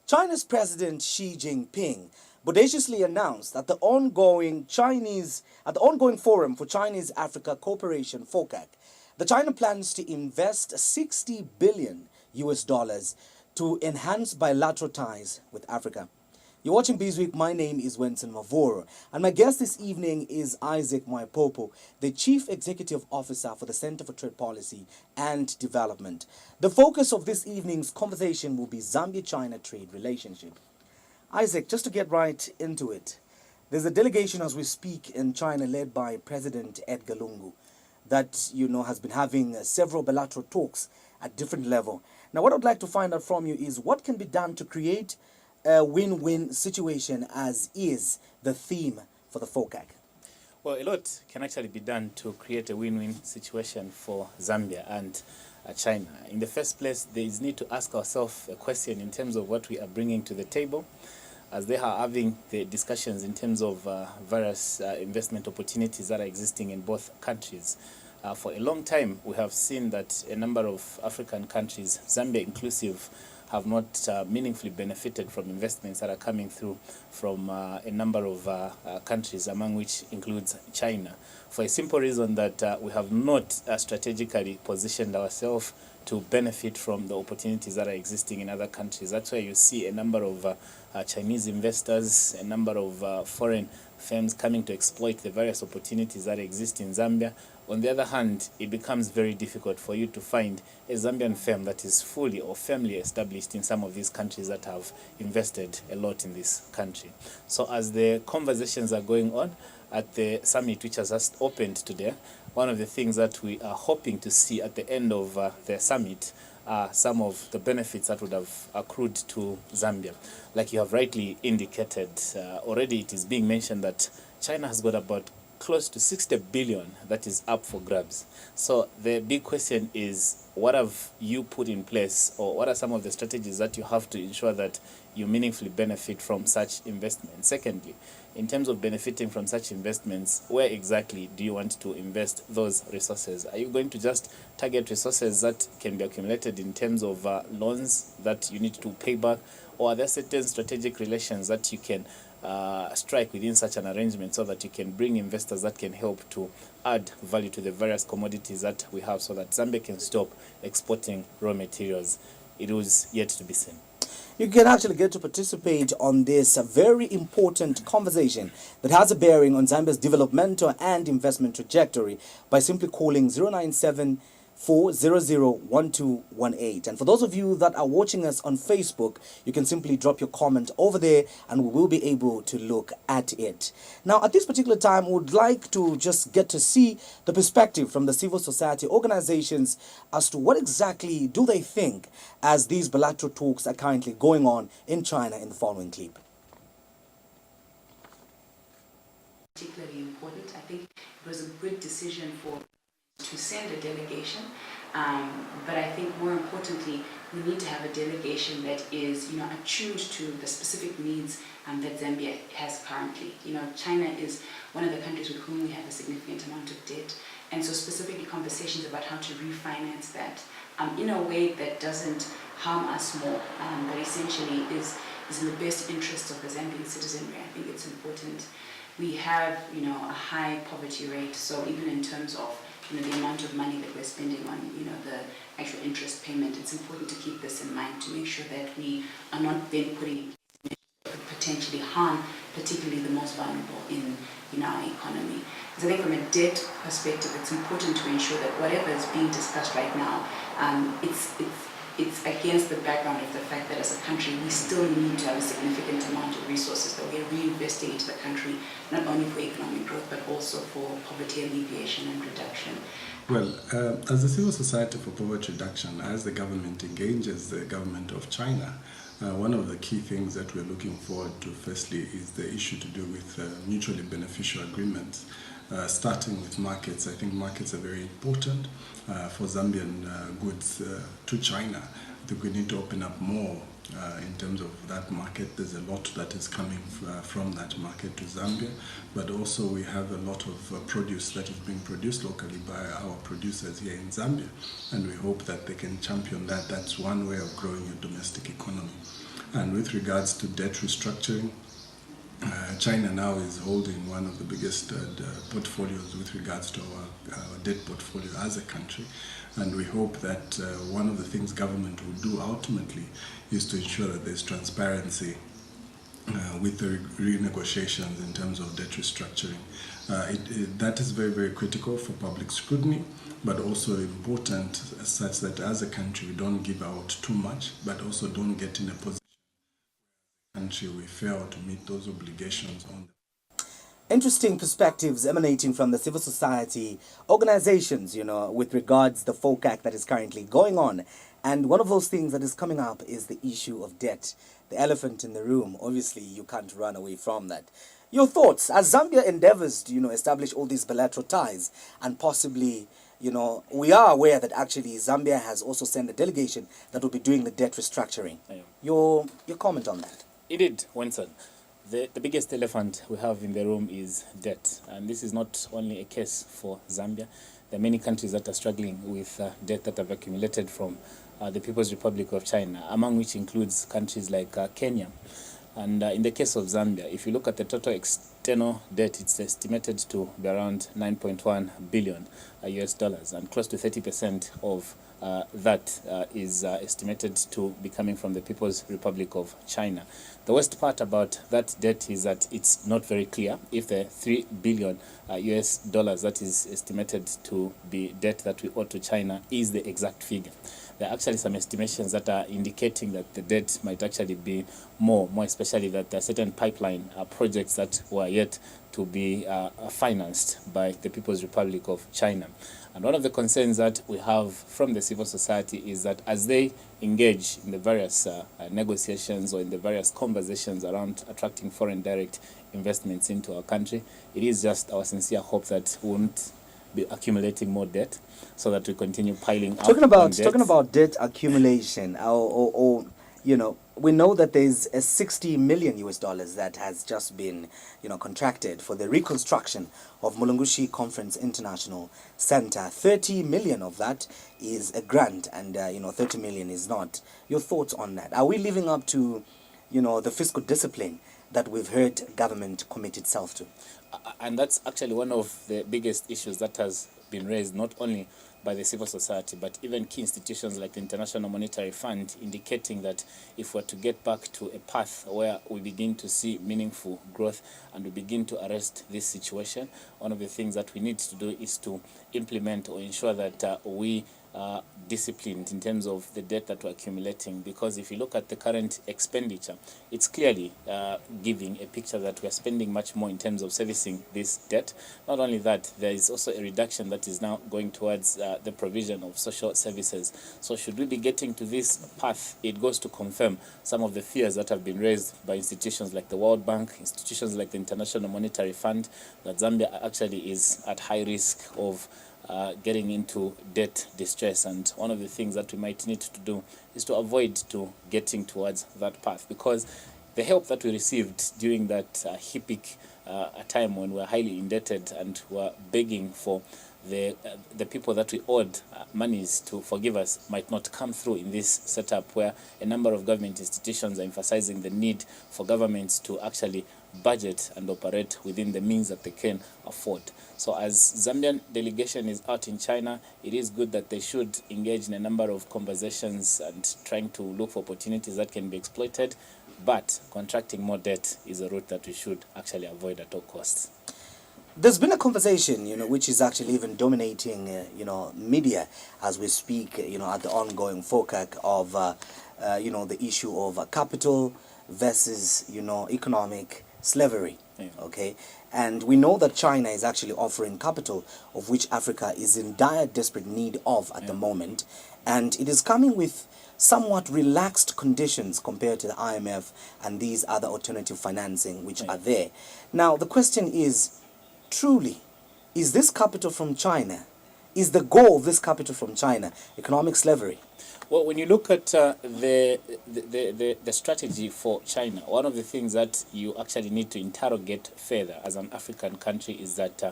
China's President Xi Jinping bodaciously announced that the ongoing Forum for Chinese Africa Cooperation (FOCAC), the China plans to invest 60 billion US dollars to enhance bilateral ties with Africa. You're watching Beesweek. My name is Wenson Mavoro, and my guest this evening is Isaac Mwaipopo, the Chief Executive Officer for the Center for Trade Policy and Development. The focus of this evening's conversation will be Zambia-China trade relationship. Isaac, just to get right into it, there's a delegation as we speak in China led by President Edgar Lungu that, has been having several bilateral talks at different level. Now, what I'd like to find out from you is what can be done to create a win-win situation, as is the theme for the FOCAC. Well, a lot can actually be done to create a win-win situation for Zambia and China. In the first place, there is need to ask ourselves a question in terms of what we are bringing to the table, as they are having the discussions in terms of various investment opportunities that are existing in both countries. For a long time, we have seen that a number of African countries, Zambia inclusive, have not meaningfully benefited from investments that are coming through from a number of countries, among which includes China, for a simple reason that we have not strategically positioned ourselves to benefit from the opportunities that are existing in other countries. That's why you see a number of Chinese investors, a number of foreign firms coming to exploit the various opportunities that exist in Zambia. On the other hand, it becomes very difficult for you to find a Zambian firm that is fully or firmly established in some of these countries that have invested a lot in this country. So as the conversations are going on at the summit, which has just opened today, one of the things that we are hoping to see at the end of the summit are some of the benefits that would have accrued to Zambia. Like you have rightly indicated, already it is being mentioned that China has got about close to 60 billion that is up for grabs. So the big question is, what have you put in place, or what are some of the strategies that you have to ensure that you meaningfully benefit from such investments? Secondly, in terms of benefiting from such investments, where exactly do you want to invest those resources? Are you going to just target resources that can be accumulated in terms of loans that you need to pay back, or are there certain strategic relations that you can strike within such an arrangement so that you can bring investors that can help to add value to the various commodities that we have, so that Zambia can stop exporting raw materials? It was yet to be seen. You can actually get to participate on this very important conversation that has a bearing on Zambia's developmental and investment trajectory by simply calling 097 4001218. And for those of you that are watching us on Facebook, you can simply drop your comment over there and we will be able to look at it. Now, at this particular time, we would like to just get to see the perspective from the civil society organizations as to what exactly do they think as these bilateral talks are currently going on in China in the following clip. Particularly important. I think it was a good decision to send a delegation, but I think more importantly, we need to have a delegation that is, attuned to the specific needs that Zambia has currently. China is one of the countries with whom we have a significant amount of debt, and so specifically conversations about how to refinance that in a way that doesn't harm us more, but essentially is in the best interest of the Zambian citizenry. I think it's important. We have, a high poverty rate, so even in terms of the amount of money that we're spending on, the actual interest payment, it's important to keep this in mind to make sure that we are not then putting that could potentially harm, particularly the most vulnerable in our economy. So I think from a debt perspective, it's important to ensure that whatever is being discussed right now, it's against the background of the fact that as a country, we still need to have a significant amount of resources that we're reinvesting into the country, not only for economic growth, but also for poverty alleviation and reduction. Well, as a civil society for poverty reduction, as the government engages the government of China, one of the key things that we're looking forward to, firstly, is the issue to do with mutually beneficial agreements. Starting with markets. I think markets are very important for Zambian goods to China. I think we need to open up more in terms of that market. There's a lot that is coming from that market to Zambia, but also we have a lot of produce that is being produced locally by our producers here in Zambia, and we hope that they can champion that. That's one way of growing your domestic economy. And with regards to debt restructuring, China now is holding one of the biggest portfolios with regards to our debt portfolio as a country. And we hope that one of the things government will do ultimately is to ensure that there's transparency with the renegotiations in terms of debt restructuring. That is very, very critical for public scrutiny, but also important such that as a country we don't give out too much, but also don't get in a position country we fail to meet those obligations on. Interesting perspectives emanating from the civil society organizations, with regards the FOCAC that is currently going on. And one of those things that is coming up is the issue of debt. The elephant in the room. Obviously, you can't run away from that. Your thoughts as Zambia endeavors to, establish all these bilateral ties and possibly, we are aware that actually Zambia has also sent a delegation that will be doing the debt restructuring. Yeah. Your comment on that? Indeed, Winston. The biggest elephant we have in the room is debt. And this is not only a case for Zambia. There are many countries that are struggling with debt that have accumulated from the People's Republic of China, among which includes countries like Kenya. And in the case of Zambia, if you look at the total external debt, it's estimated to be around 9.1 billion US dollars, and close to 30% of that is estimated to be coming from the People's Republic of China. The worst part about that debt is that it's not very clear if the 3 billion US dollars that is estimated to be debt that we owe to China is the exact figure. There are actually some estimations that are indicating that the debt might actually be more especially that there are certain pipeline projects that were yet to be financed by the People's Republic of China. And one of the concerns that we have from the civil society is that as they engage in the various negotiations or in the various conversations around attracting foreign direct investments into our country, it is just our sincere hope that we won't be accumulating more debt so that we continue piling up talking on about debt accumulation, or we know that there's a 60 million US dollars that has just been contracted for the reconstruction of Mulungushi Conference International Center. 30 million of that is a grant, and 30 million is not. Your thoughts on that? Are we living up to the fiscal discipline that we've heard government commit itself to? And that's actually one of the biggest issues that has been raised, not only by the civil society, but even key institutions like the International Monetary Fund, indicating that if we're to get back to a path where we begin to see meaningful growth and we begin to arrest this situation, one of the things that we need to do is to implement or ensure that we are disciplined in terms of the debt that we're accumulating. Because if you look at the current expenditure, it's clearly giving a picture that we're spending much more in terms of servicing this debt. Not only that, there is also a reduction that is now going towards the provision of social services. So should we be getting to this path, it goes to confirm some of the fears that have been raised by institutions like the World Bank, institutions like the International Monetary Fund, that Zambia actually is at high risk of getting into debt distress. And one of the things that we might need to do is to avoid to getting towards that path, because the help that we received during that HIPIC time when we were highly indebted and were begging for the people that we owed monies to forgive us might not come through in this setup, where a number of government institutions are emphasizing the need for governments to actually budget and operate within the means that they can afford. So as Zambian delegation is out in China, it is good that they should engage in a number of conversations and trying to look for opportunities that can be exploited, but contracting more debt is a route that we should actually avoid at all costs. There's been a conversation, which is actually even dominating, media as we speak, at the ongoing FOCAC of, the issue of capital versus, economic slavery. Yeah. Okay, and we know that China is actually offering capital, of which Africa is in dire, desperate need of at the moment, and it is coming with somewhat relaxed conditions compared to the IMF and these other alternative financing which are there. Now, the question is, truly, is this capital from China? Is the goal of this capital from China economic slavery? Well, when you look at the strategy for China, one of the things that you actually need to interrogate further as an African country is that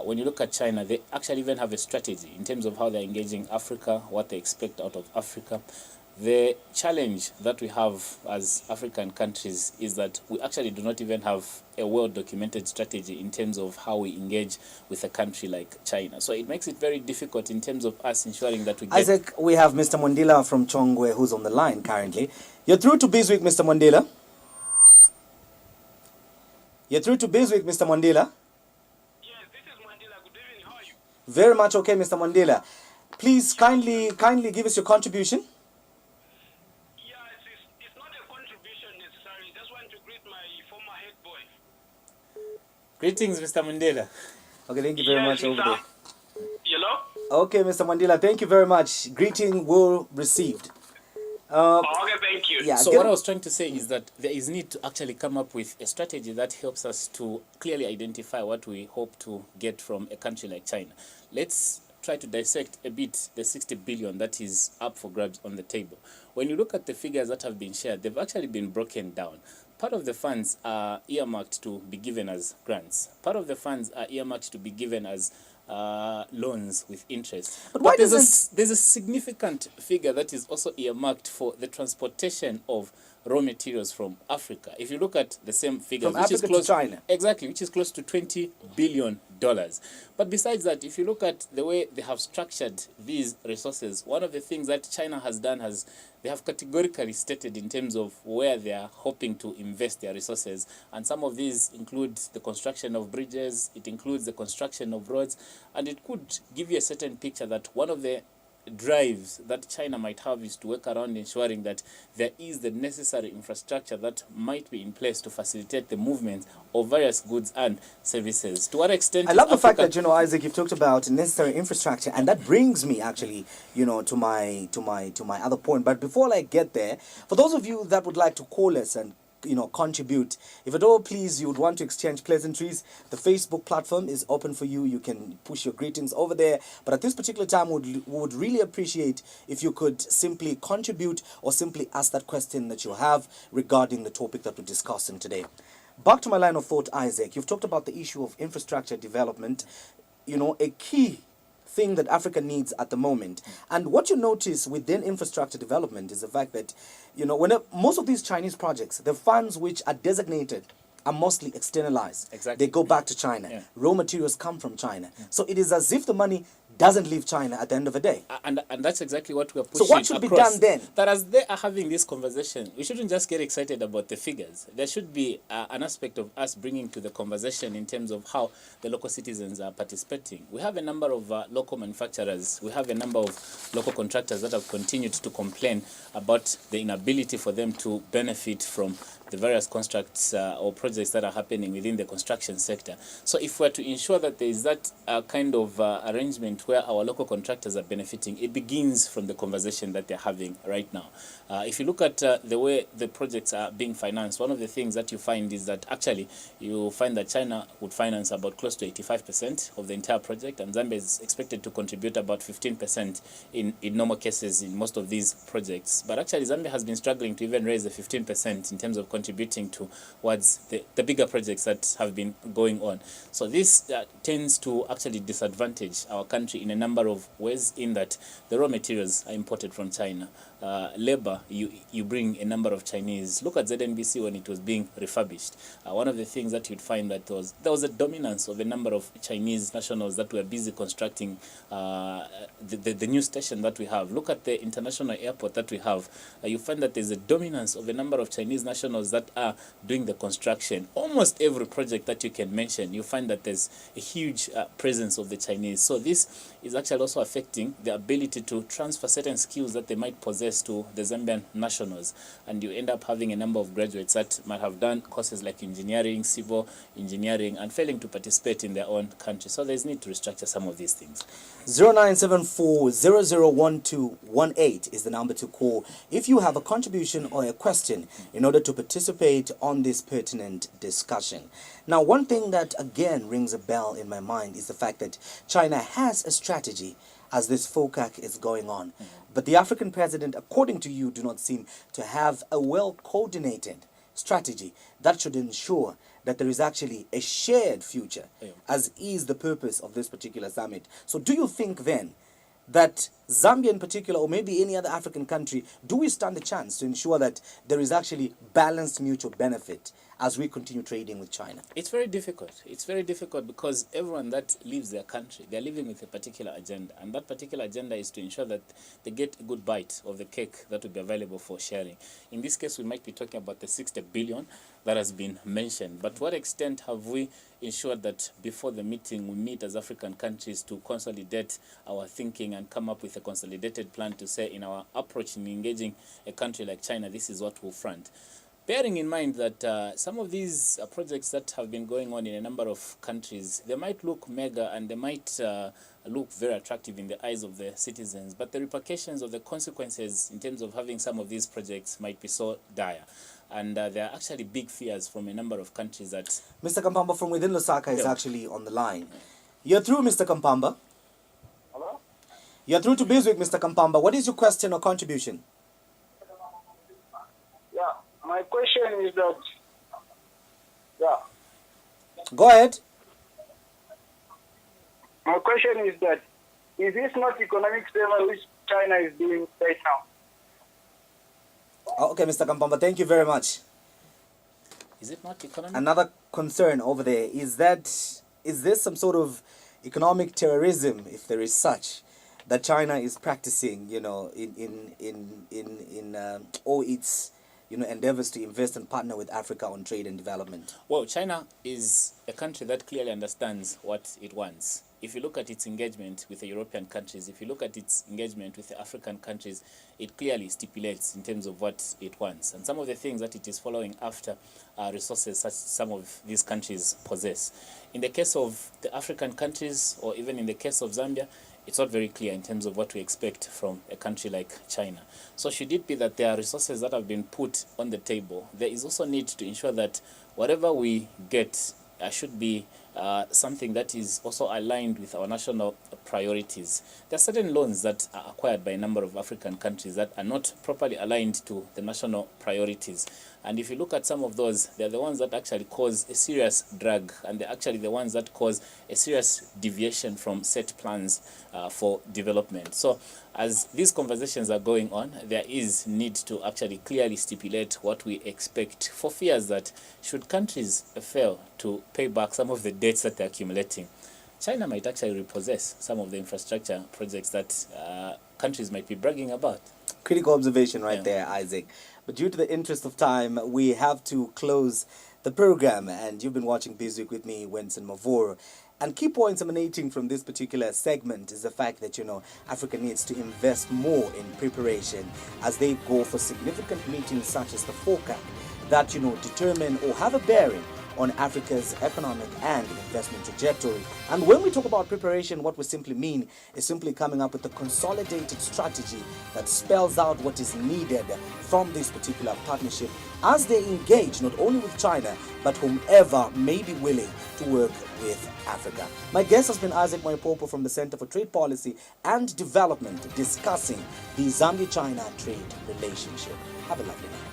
when you look at China, they actually even have a strategy in terms of how they're engaging Africa, what they expect out of Africa. The challenge that we have as African countries is that we actually do not even have a well-documented strategy in terms of how we engage with a country like China. So it makes it very difficult in terms of us ensuring that we get... Isaac, we have Mr. Mondila from Chongwe who's on the line currently. You're through to Bizweek, Mr. Mondila. You're through to Bizweek, Mr. Mondila. Yes, this is Mandela. Good evening. How are you? Very much okay, Mr. Mondila. Please kindly give us your contribution. Yeah, it's not a contribution necessarily. Just want to greet my former head boy. Greetings, Mr. Mandela. Okay, thank you very much over there. Hello? Okay, Mr. Mandela, thank you very much. Greeting well received. Okay, thank you. Yeah, So what I was trying to say is that there is need to actually come up with a strategy that helps us to clearly identify what we hope to get from a country like China. Let's try to dissect a bit the 60 billion that is up for grabs on the table. When you look at the figures that have been shared, they've actually been broken down. Part of the funds are earmarked to be given as grants. Part of the funds are earmarked to be given as loans with interest. But why there's doesn't... there's a significant figure that is also earmarked for the transportation of raw materials from Africa. If you look at the same figures, From which is Africa to close China. exactly, which is close to $20 billion. But besides that, if you look at the way they have structured these resources, one of the things that China has done has they have categorically stated in terms of where they are hoping to invest their resources, and some of these include the construction of bridges, it includes the construction of roads, and it could give you a certain picture that one of the drives that China might have is to work around ensuring that there is the necessary infrastructure that might be in place to facilitate the movement of various goods and services. To what extent I love the fact that, Isaac, you've talked about necessary infrastructure, and that brings me actually, to my other point. But before I get there, for those of you that would like to call us and contribute, if at all please you would want to exchange pleasantries, the Facebook platform is open for you. You can push your greetings over there, but at this particular time would really appreciate if you could simply contribute or simply ask that question that you have regarding the topic that we're discussing today. Back to my line of thought, Isaac, you've talked about the issue of infrastructure development, a key thing that Africa needs at the moment. And what you notice within infrastructure development is the fact that, most of these Chinese projects, the funds which are designated are mostly externalized. Exactly. They go back to China. Yeah. Raw materials come from China. Yeah. So it is as if the money doesn't leave China at the end of the day. And that's exactly what we are pushing. So what should across. be done then? That as they are having this conversation, we shouldn't just get excited about the figures. There should be an aspect of us bringing to the conversation in terms of how the local citizens are participating. We have a number of local manufacturers. We have a number of local contractors that have continued to complain about the inability for them to benefit from the various constructs or projects that are happening within the construction sector. So if we're to ensure that there is that kind of arrangement where our local contractors are benefiting, it begins from the conversation that they're having right now. If you look at the way the projects are being financed, one of the things that you find is that actually you find that China would finance about close to 85% of the entire project, and Zambia is expected to contribute about 15% in normal cases in most of these projects. But actually Zambia has been struggling to even raise the 15% in terms of contributing towards the bigger projects that have been going on. So this tends to actually disadvantage our country in a number of ways, in that the raw materials are imported from China. Labor, you bring a number of Chinese. Look at ZNBC when it was being refurbished. One of the things that you'd find that there was a dominance of a number of Chinese nationals that were busy constructing the new station that we have. Look at the international airport that we have. You find that there's a dominance of a number of Chinese nationals that are doing the construction. Almost every project that you can mention, you find that there's a huge presence of the Chinese. So this is actually also affecting the ability to transfer certain skills that they might possess to the Zambian nationals, and you end up having a number of graduates that might have done courses like engineering, civil engineering, and failing to participate in their own country. So there's need to restructure some of these things. 0974-001218 is the number to call if you have a contribution or a question in order to participate on this pertinent discussion. Now, one thing that again rings a bell in my mind is the fact that China has a strategy as this FOCAC is going on. But the African president, according to you, do not seem to have a well-coordinated strategy that should ensure that there is actually a shared future, as is the purpose of this particular summit. So do you think then that Zambia in particular, or maybe any other African country, do we stand a chance to ensure that there is actually balanced mutual benefit as we continue trading with China? It's very difficult. It's very difficult because everyone that leaves their country, they're living with a particular agenda. And that particular agenda is to ensure that they get a good bite of the cake that will be available for sharing. In this case, we might be talking about the 60 billion that has been mentioned. But to what extent have we ensured that before the meeting we meet as African countries to consolidate our thinking and come up with a consolidated plan to say in our approach in engaging a country like China, this is what we'll front? Bearing in mind that some of these projects that have been going on in a number of countries, they might look mega and they might look very attractive in the eyes of the citizens, but the repercussions or the consequences in terms of having some of these projects might be so dire. And there are actually big fears from a number of countries that... Mr. Kampamba from within Lusaka is actually on the line. You're through, Mr. Kampamba. Hello? You're through to Bizwick, Mr. Kampamba. What is your question or contribution? Yeah, my question is that, Go ahead. my question is that, is this not economic favor which China is doing right now? Okay, Mr. Kampamba, thank you very much. Is it not economic? Another concern over there is this some sort of economic terrorism, if there is such, that China is practicing, you know, in all its, you know, endeavors to invest and partner with Africa on trade and development? Well, China is a country that clearly understands what it wants. If you look at its engagement with the European countries, if you look at its engagement with the African countries, it clearly stipulates in terms of what it wants. And some of the things that it is following after are resources such some of these countries possess. In the case of the African countries, or even in the case of Zambia, it's not very clear in terms of what we expect from a country like China. So should it be that there are resources that have been put on the table, there is also need to ensure that whatever we get should be something that is also aligned with our national priorities. There are certain loans that are acquired by a number of African countries that are not properly aligned to the national priorities. And if you look at some of those, they're the ones that actually cause a serious drag, and they're actually the ones that cause a serious deviation from set plans for development. So as these conversations are going on, there is need to actually clearly stipulate what we expect, for fears that should countries fail to pay back some of the debts that they're accumulating, China might actually repossess some of the infrastructure projects that countries might be bragging about. Critical observation right there, Isaac. But due to the interest of time, we have to close the program. And you've been watching Bizwick with me, Winston Mavoro. And key points emanating from this particular segment is the fact that, you know, Africa needs to invest more in preparation as they go for significant meetings such as the FOCAC that, you know, determine or have a bearing on Africa's economic and investment trajectory. And when we talk about preparation, what we simply mean is simply coming up with a consolidated strategy that spells out what is needed from this particular partnership as they engage not only with China, but whomever may be willing to work with Africa. My guest has been Isaac Moipopo from the Center for Trade Policy and Development, discussing the Zambia-China trade relationship. Have a lovely night.